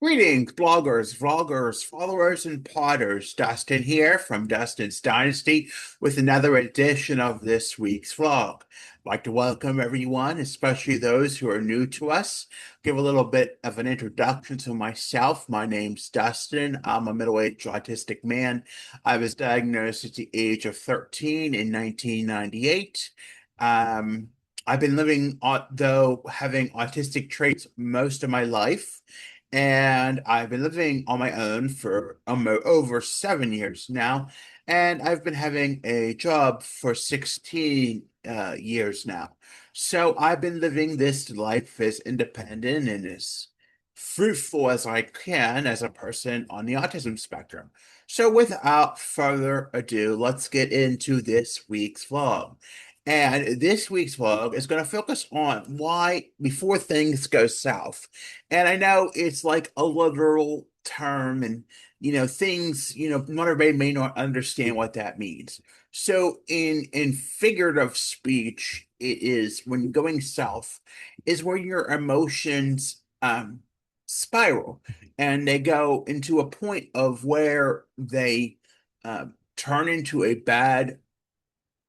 Greetings, bloggers, vloggers, followers, and potters. Dustin here from Dustin's Dynasty with another edition of this week's vlog. I'd like to welcome everyone, especially those who are new to us. Give a little bit of an introduction to myself. My name's Dustin. I'm a middle-aged autistic man. I was diagnosed at the age of 13 in 1998. Um, I've been living, though, having autistic traits most of my life. And I've been living on my own for over 7 years now. And I've been having a job for 16 years now. So I've been living this life as independent and as fruitful as I can as a person on the autism spectrum. So without further ado, let's get into this week's vlog. And this week's vlog is going to focus on why before things go south. And I know it's like a literal term and things, not everybody may not understand what that means. So in figurative speech, it is when going south is where your emotions spiral and they go into a point of where they turn into a bad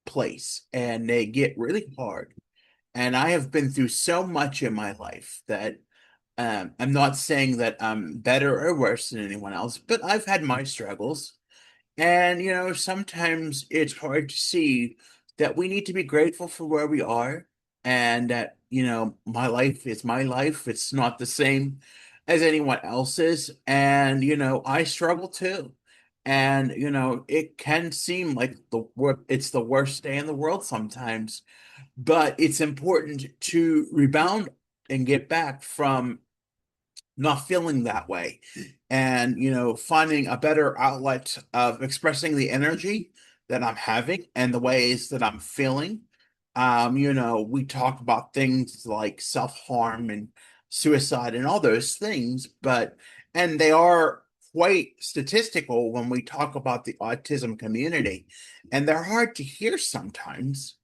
place and they get really hard. And I have been through so much in my life that I'm not saying that I'm better or worse than anyone else, but I've had my struggles. And, sometimes it's hard to see that we need to be grateful for where we are and that, my life is my life. It's not the same as anyone else's. And, I struggle too. And, it can seem like it's the worst day in the world sometimes, but it's important to rebound and get back from not feeling that way and finding a better outlet of expressing the energy that I'm having and the ways that I'm feeling. We talk about things like self-harm and suicide and all those things, and they are quite statistical when we talk about the autism community, and they're hard to hear sometimes,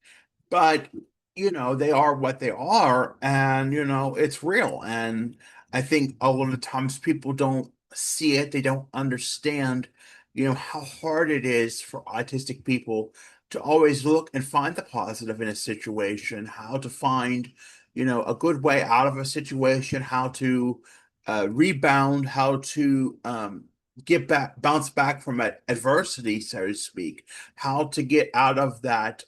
but they are what they are, and it's real. And I think a lot of times people don't see it, they don't understand how hard it is for autistic people to always look and find the positive in a situation, how to find a good way out of a situation, how to rebound, how to bounce back from adversity, so to speak, how to get out of that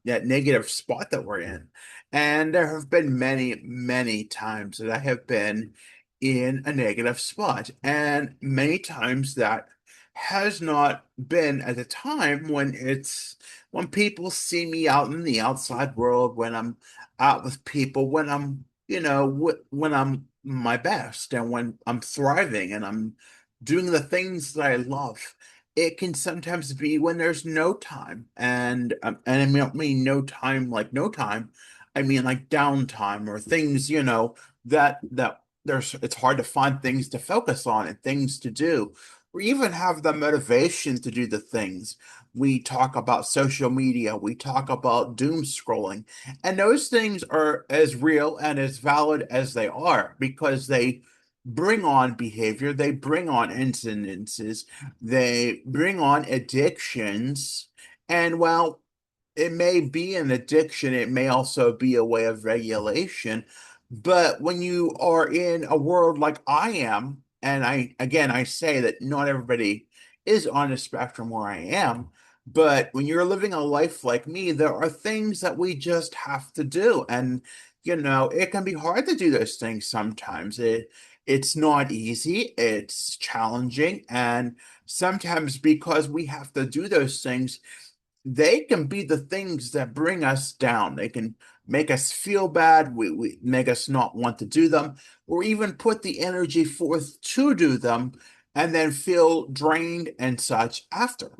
negative spot that we're in. And there have been many, many times that I have been in a negative spot, and many times that has not been at the time when people see me out in the outside world, when I'm out with people, when I'm when I'm my best and when I'm thriving and I'm doing the things that I love. It can sometimes be when there's no time, and I don't mean no time like no time. I mean like downtime or things, that there's it's hard to find things to focus on and things to do, or even have the motivation to do the things. We talk about social media, we talk about doom scrolling, and those things are as real and as valid as they are because they bring on behavior, they bring on incidences, they bring on addictions. And while it may be an addiction, it may also be a way of regulation. But when you are in a world like I am, and I say that not everybody is on a spectrum where I am, but when you're living a life like me, there are things that we just have to do. And, it can be hard to do those things sometimes. It's not easy, it's challenging, and sometimes because we have to do those things, they can be the things that bring us down. They can make us feel bad, we make us not want to do them, or even put the energy forth to do them and then feel drained and such after.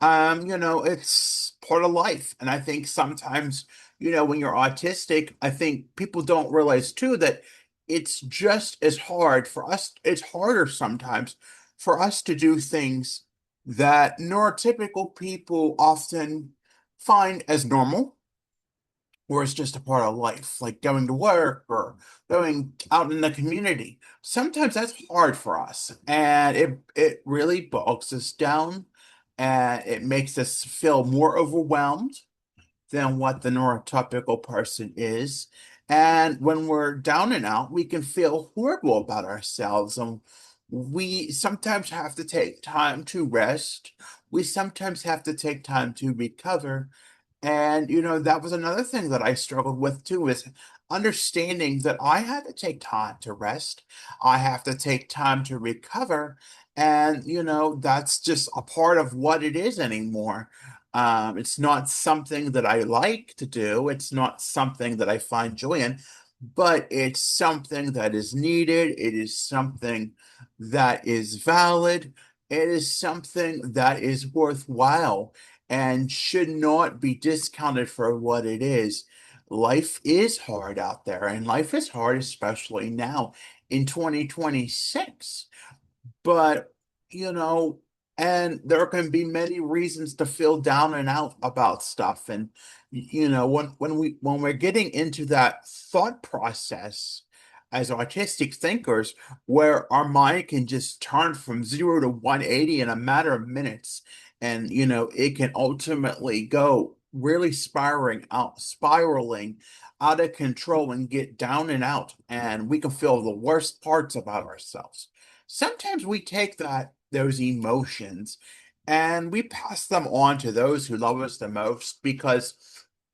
It's part of life. And I think sometimes, when you're autistic, I think people don't realize too that it's just as hard for us, it's harder sometimes for us to do things that neurotypical people often find as normal. or it's just a part of life, like going to work or going out in the community. Sometimes that's hard for us, and it really bogs us down, and it makes us feel more overwhelmed than what the neurotypical person is. And when we're down and out, we can feel horrible about ourselves. And we sometimes have to take time to rest. We sometimes have to take time to recover. And, that was another thing that I struggled with too, is understanding that I had to take time to rest. I have to take time to recover. And, that's just a part of what it is anymore. It's not something that I like to do. It's not something that I find joy in, but it's something that is needed. It is something that is valid. It is something that is worthwhile and should not be discounted for what it is. Life is hard out there, and life is hard, especially now in 2026. But, you know, and there can be many reasons to feel down and out about stuff. And, when we're getting into that thought process as artistic thinkers, where our mind can just turn from 0 to 180 in a matter of minutes, and it can ultimately go really spiraling out of control and get down and out, and we can feel the worst parts about ourselves. Sometimes we take those emotions and we pass them on to those who love us the most, because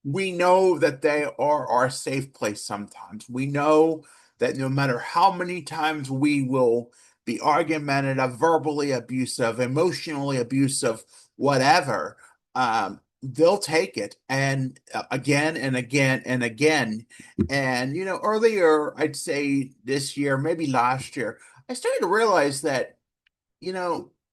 we know that they are our safe place sometimes. We know that no matter how many times we will be argumentative, verbally abusive, emotionally abusive, whatever, they'll take it, and again and again and again. And earlier, I'd say this year, maybe last year, I started to realize that,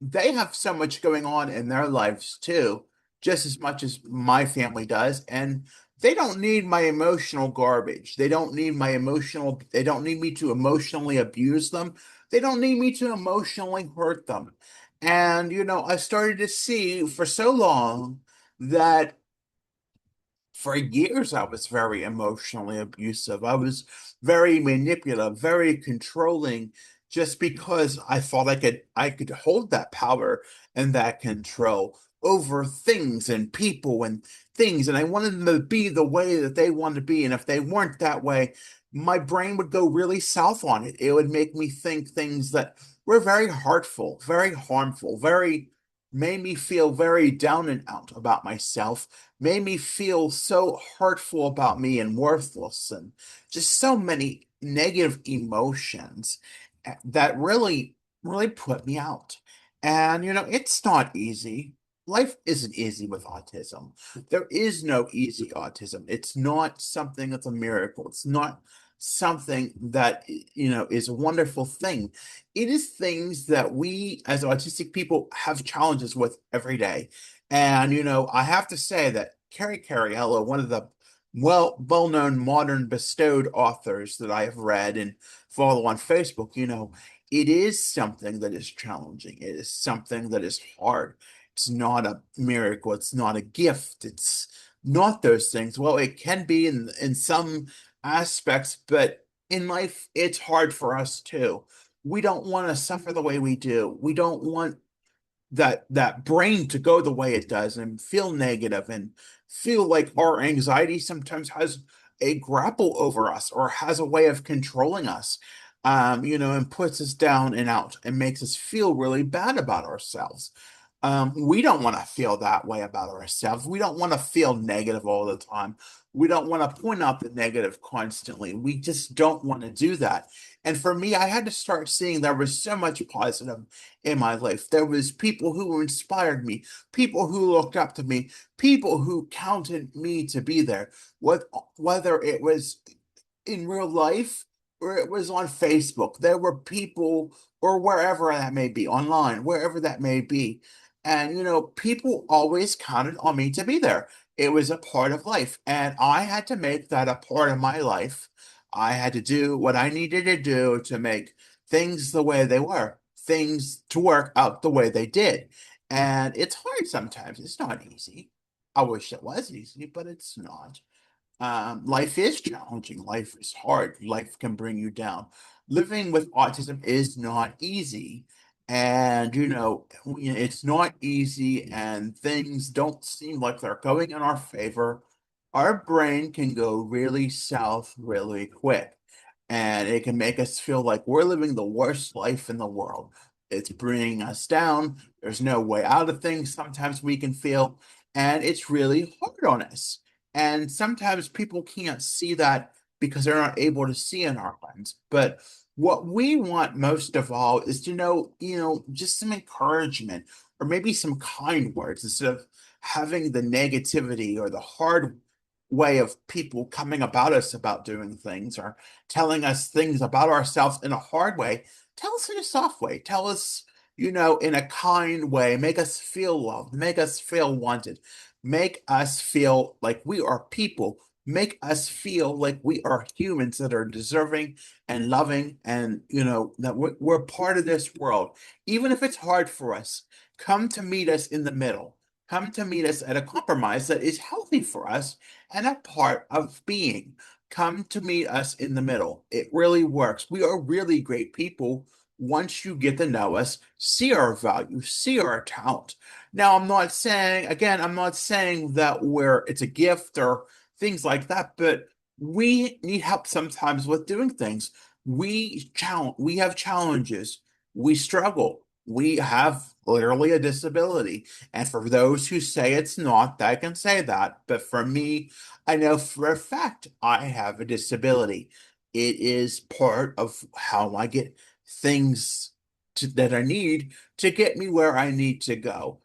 they have so much going on in their lives too, just as much as my family does. And they don't need my emotional garbage. They don't need me to emotionally abuse them. They don't need me to emotionally hurt them. And, I started to see for so long that for years I was very emotionally abusive. I was very manipulative, very controlling, just because I thought I could hold that power and that control over things and people and things. And I wanted them to be the way that they wanted to be. And if they weren't that way, my brain would go really south on it. It would make me think things that were very hurtful, very harmful, very made me feel very down and out about myself, made me feel so hurtful about me and worthless, and just so many negative emotions that really put me out. And it's not easy. Life isn't easy with autism. There is no easy autism. It's not something that's a miracle. It's not something that is a wonderful thing. It is things that we as autistic people have challenges with every day. And I have to say that Carrie Cariello, one of the well-known modern bestowed authors that I have read and follow on Facebook, it is something that is challenging. It is something that is hard. It's not a miracle. It's not a gift. It's not those things. Well, it can be in some aspects, but in life, it's hard for us too. We don't want to suffer the way we do. We don't want that brain to go the way it does and feel negative and feel like our anxiety sometimes has a grapple over us or has a way of controlling us, and puts us down and out and makes us feel really bad about ourselves. We don't want to feel that way about ourselves. We don't want to feel negative all the time. We don't want to point out the negative constantly. We just don't want to do that. And for me, I had to start seeing there was so much positive in my life. There was people who inspired me, people who looked up to me, people who counted me to be there. Whether it was in real life or it was on Facebook. There were people, or wherever that may be, online, wherever that may be. And, people always counted on me to be there. It was a part of life. And I had to make that a part of my life. I had to do what I needed to do to make things the way they were, things to work out the way they did. And it's hard sometimes. It's not easy. I wish it was easy, but it's not. Life is challenging. Life is hard. Life can bring you down. Living with autism is not easy. And, it's not easy and things don't seem like they're going in our favor. Our brain can go really south really quick. And it can make us feel like we're living the worst life in the world. It's bringing us down. There's no way out of things. Sometimes we can feel, and it's really hard on us. And sometimes people can't see that because they're not able to see in our lens. But what we want most of all is to know, just some encouragement or maybe some kind words instead of having the negativity or the hard way of people coming about us about doing things or telling us things about ourselves in a hard way. Tell us in a soft way. Tell us, in a kind way. Make us feel loved. Make us feel wanted. Make us feel like we are people. Make us feel like we are humans that are deserving and loving and, that we're part of this world. Even if it's hard for us, come to meet us in the middle. Come to meet us at a compromise that is healthy for us and a part of being. Come to meet us in the middle. It really works. We are really great people once you get to know us, see our value, see our talent. Now, I'm not saying that it's a gift or things like that, but we need help sometimes with doing things. We have challenges. We struggle. We have literally a disability. And for those who say it's not, I can say that. But for me, I know for a fact I have a disability. It is part of how I get that I need to get me where I need to go.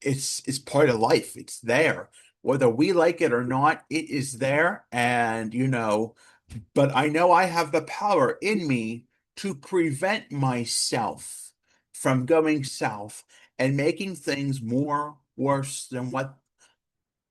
It's part of life. It's there. Whether we like it or not, it is there. And, but I know I have the power in me to prevent myself from going south and making things more worse than what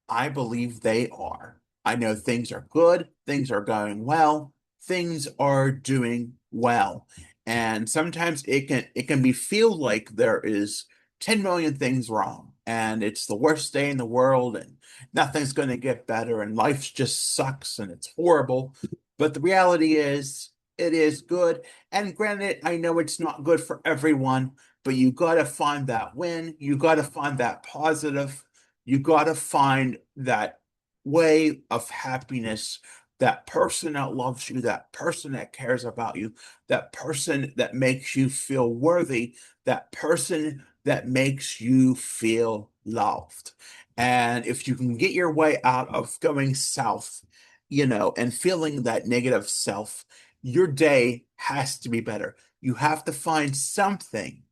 I believe they are. I know things are good, things are going well, things are doing well. And sometimes it can be feel like there is 10 million things wrong and it's the worst day in the world and nothing's going to get better and life just sucks and it's horrible. But the reality is it is good. And granted, I know it's not good for everyone, but you got to find that win. You got to find that positive. You got to find that way of happiness, that person that loves you, that person that cares about you, that person that makes you feel worthy, that person that makes you feel loved. And if you can get your way out of going south, and feeling that negative self, your day has to be better. You have to find something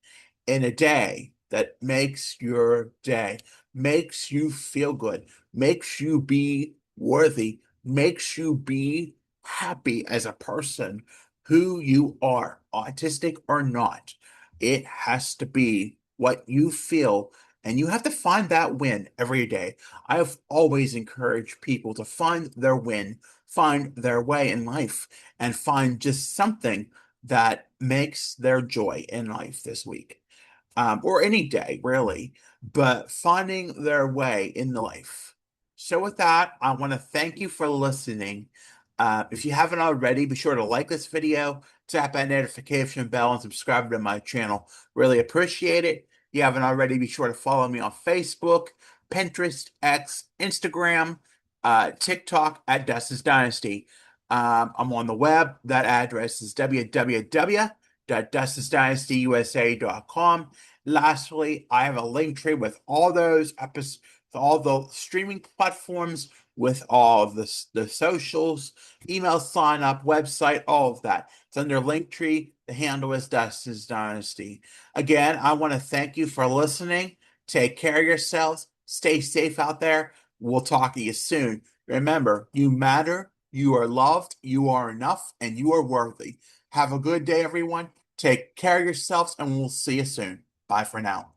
in a day that makes your day, makes you feel good, makes you be worthy, makes you be happy as a person who you are, autistic or not. It has to be what you feel, and you have to find that win every day. I've always encouraged people to find their win, find their way in life, and find just something that makes their joy in life this week, or any day, really, but finding their way in life. So, with that, I want to thank you for listening. If you haven't already, be sure to like this video, tap that notification bell, and subscribe to my channel. Really appreciate it. If you haven't already, be sure to follow me on Facebook, Pinterest, X, Instagram, TikTok at Dustin's Dynasty. I'm on the web. That address is www.dustinsdynastyusa.com. Lastly, I have a link tree with all those episodes, all the streaming platforms, with all of the socials, email sign up, website, all of that. It's under Linktree. The handle is Dustin's Dynasty. Again, I want to thank you for listening. Take care of yourselves. Stay safe out there. We'll talk to you soon. Remember, you matter, you are loved, you are enough, and you are worthy. Have a good day, everyone. Take care of yourselves, and we'll see you soon. Bye for now.